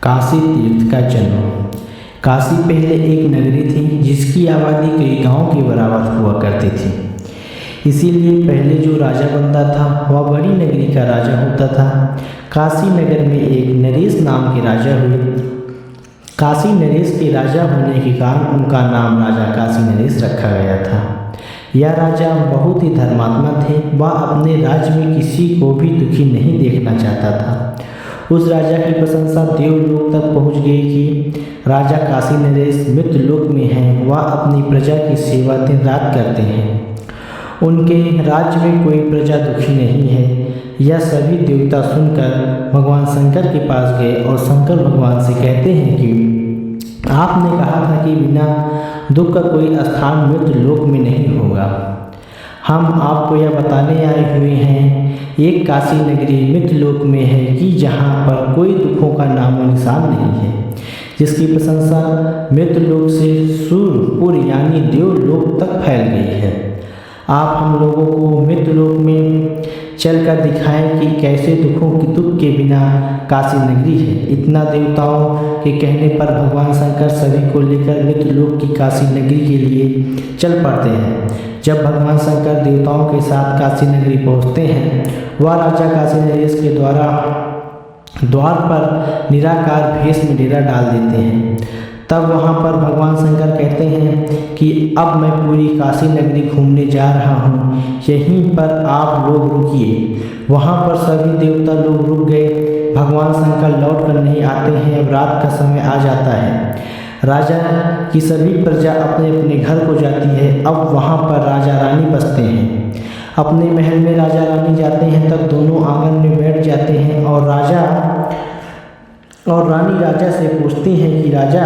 काशी तीर्थ का जन्म। काशी पहले एक नगरी थी जिसकी आबादी कई गांवों के बराबर हुआ करती थी। इसीलिए पहले जो राजा बनता था वह बड़ी नगरी का राजा होता था। काशी नगर में एक नरेश नाम के राजा हुए। काशी नरेश के राजा होने के कारण उनका नाम राजा काशी नरेश रखा गया था। यह राजा बहुत ही धर्मात्मा थे। वह अपने राज्य में किसी को भी दुखी नहीं देखना चाहता था। उस राजा की प्रशंसा देवलोक तक पहुंच गई कि राजा काशी नरेश मृत्युलोक में हैं। वह अपनी प्रजा की सेवा दिन रात करते हैं। उनके राज्य में कोई प्रजा दुखी नहीं है। यह सभी देवता सुनकर भगवान शंकर के पास गए और शंकर भगवान से कहते हैं कि आपने कहा था कि बिना दुख का कोई स्थान मृत्युलोक में नहीं होगा। हम आपको यह बताने आए हुए हैं, एक काशी नगरी मृत्युलोक में है कि जहाँ पर कोई दुखों का नामो निशान नहीं है, जिसकी प्रशंसा मृत्युलोक से सूर्यपुर यानी देवलोक तक फैल गई है। आप हम लोगों को मृत्युलोक में चलकर दिखाएं कि कैसे दुख के बिना काशी नगरी है। इतना देवताओं के कहने पर भगवान शंकर सभी को लेकर मृत्युलोक की काशी नगरी के लिए चल पड़ते हैं। जब भगवान शंकर देवताओं के साथ काशी नगरी पहुँचते हैं, वह राजा काशी नरेश के द्वार पर निराकार भेष में डेरा डाल देते हैं। तब वहाँ पर भगवान शंकर कहते हैं कि अब मैं पूरी काशी नगरी घूमने जा रहा हूँ, यहीं पर आप लोग रुकिए। वहाँ पर सभी देवता लोग रुक गए। भगवान शंकर लौट कर नहीं आते हैं। अब रात का समय आ जाता है। राजा की सभी प्रजा अपने अपने घर को जाती है। अब वहाँ पर राजा रानी बसते हैं। अपने महल में राजा रानी जाते हैं, तब दोनों आंगन में बैठ जाते हैं और रानी राजा से पूछती हैं कि राजा,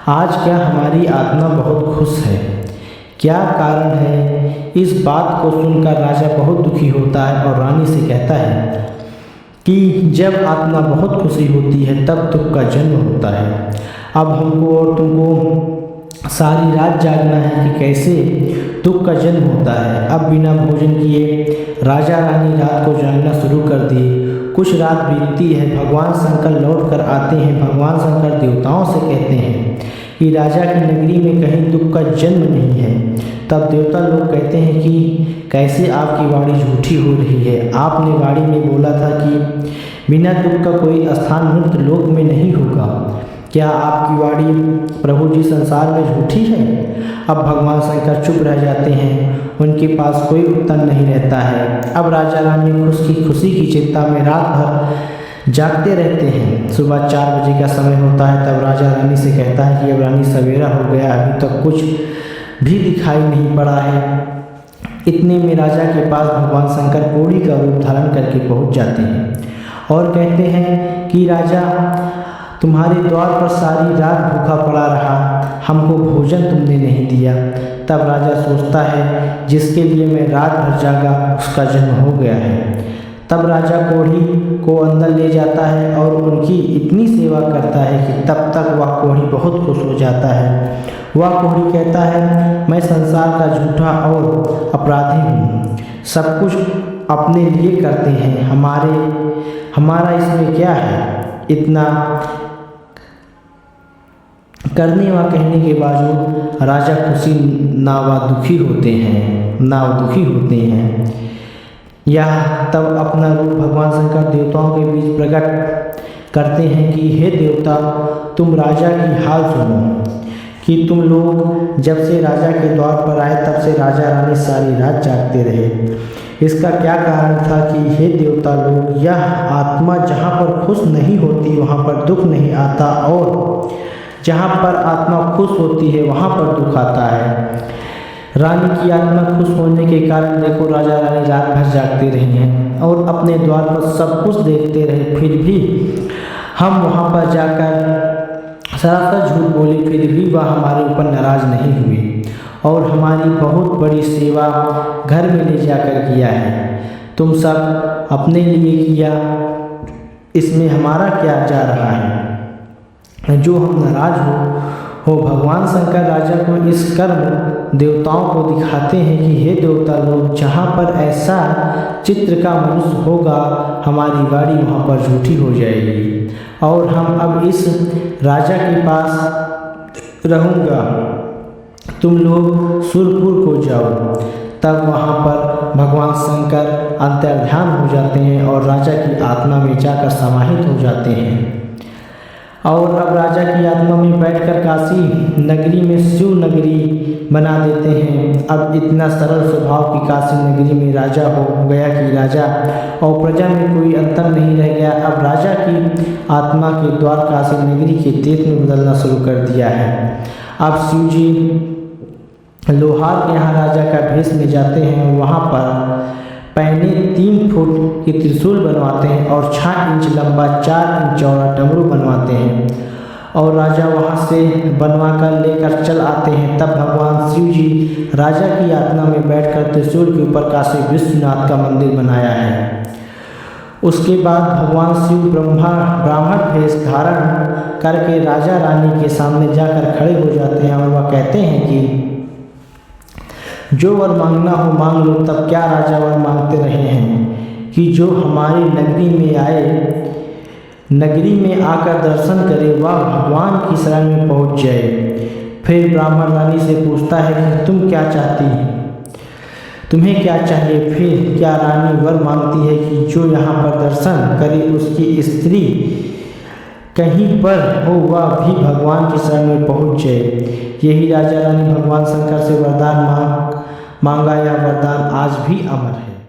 आज क्या हमारी आत्मा बहुत खुश है? क्या कारण है? इस बात को सुनकर राजा बहुत दुखी होता है और रानी से कहता है कि जब आत्मा बहुत खुशी होती है तब दुख का जन्म होता है। अब हमको और तुमको सारी रात जागना है कि कैसे दुख का जन्म होता है। अब बिना भोजन किए राजा रानी रात को जागना शुरू कर दिए। कुछ रात बीतती है। भगवान शंकर लौट कर आते हैं। भगवान शंकर देवताओं से कहते हैं कि राजा की नगरी में कहीं दुख का जन्म नहीं है। तब देवता लोग कहते हैं कि कैसे आपकी वाणी झूठी हो रही है? आपने वाणी में बोला था कि बिना दुख का कोई स्थान मृत्युलोक में नहीं होगा। क्या आपकी वाणी प्रभु जी संसार में झूठी है? अब भगवान शंकर चुप रह जाते हैं। उनके पास कोई उत्तर नहीं रहता है। अब राजा रानी खुशी की चिंता में रात भर जागते रहते हैं। सुबह 4 बजे का समय होता है। तब राजा रानी से कहता है कि अब रानी सवेरा हो गया, अभी तक कुछ भी दिखाई नहीं पड़ा है। इतने में राजा के पास भगवान शंकर कोढ़ी का रूप धारण करके पहुंच जाते हैं और कहते हैं कि राजा, तुम्हारे द्वार पर सारी रात भूखा पड़ा रहा, हमको भोजन तुमने नहीं दिया। तब राजा सोचता है जिसके लिए मैं रात भर जागा उसका जन्म हो गया है। तब राजा कोढ़ी को अंदर ले जाता है और उनकी इतनी सेवा करता है कि तब तक वह कोढ़ी बहुत खुश हो जाता है। वह कोढ़ी कहता है, मैं संसार का झूठा और अपराधी हूँ। सब कुछ अपने लिए करते हैं, हमारा इसमें क्या है? इतना करने व कहने के बावजूद राजा खुशी ना दुखी होते हैं। यह तब अपना रूप भगवान शंकर देवताओं के बीच प्रकट करते हैं कि हे देवता, तुम राजा की हाल सुनो कि तुम लोग जब से राजा के द्वार पर आए तब से राजा रानी सारी रात जागते रहे। इसका क्या कारण था कि हे देवता लोग, यह आत्मा जहाँ पर खुश नहीं होती वहाँ पर दुख नहीं आता, और जहाँ पर आत्मा खुश होती है वहाँ पर दुख आता है। रानी की आत्मा खुश होने के कारण देखो राजा रानी रात भर जागते रहे हैं और अपने द्वार पर सब कुछ देखते रहे। फिर भी हम वहाँ पर जाकर सरासर झूठ बोले, फिर भी वह हमारे ऊपर नाराज नहीं हुए और हमारी बहुत बड़ी सेवा घर में ले जाकर किया है। तुम सब अपने लिए किया, इसमें हमारा क्या जा रहा है जो हम नाराज हो। भगवान शंकर राजा को इस कर्म देवताओं को दिखाते हैं कि हे देवता लोग, जहाँ पर ऐसा चित्र का मनुष्य होगा हमारी वाणी वहाँ पर झूठी हो जाएगी और हम अब इस राजा के पास रहूँगा, तुम लोग सुरपुर को जाओ। तब वहाँ पर भगवान शंकर अंतर्ध्यान हो जाते हैं और राजा की आत्मा में जाकर समाहित हो जाते हैं। और अब राजा की आत्मा में बैठकर काशी नगरी में शिव नगरी बना देते हैं। अब इतना सरल स्वभाव की काशी नगरी में राजा हो गया कि राजा और प्रजा में कोई अंतर नहीं रह गया। अब राजा की आत्मा के द्वार काशी नगरी के तीर्थ में बदलना शुरू कर दिया है। अब शिव जी लोहार के यहाँ राजा का भेष में जाते हैं। वहाँ पर पहले 3 फुट के त्रिशूल बनवाते हैं और 6 इंच लंबा 4 इंच चौड़ा डमरू बनवाते हैं और राजा वहाँ से बनवा कर लेकर चल आते हैं। तब भगवान शिव जी राजा की आत्मा में बैठकर त्रिशूल के ऊपर काशी विश्वनाथ का मंदिर बनाया है। उसके बाद भगवान शिव ब्राह्मण भेष धारण करके राजा रानी के सामने जाकर खड़े हो जाते हैं और वह कहते हैं कि जो वर मांगना हो मांग लो। तब क्या राजा वर मांगते रहे हैं कि जो हमारी नगरी में आए, नगरी में आकर दर्शन करे, वह भगवान की शरण में पहुंच जाए। फिर ब्राह्मण रानी से पूछता है कि तुम क्या चाहती हो, तुम्हें क्या चाहिए। फिर क्या रानी वर मांगती है कि जो यहाँ पर दर्शन करे उसकी स्त्री कहीं पर हो वह भी भगवान की शरण में पहुँच जाए। यही राजा रानी भगवान शंकर से वरदान मांगा, यह वरदान आज भी अमर है।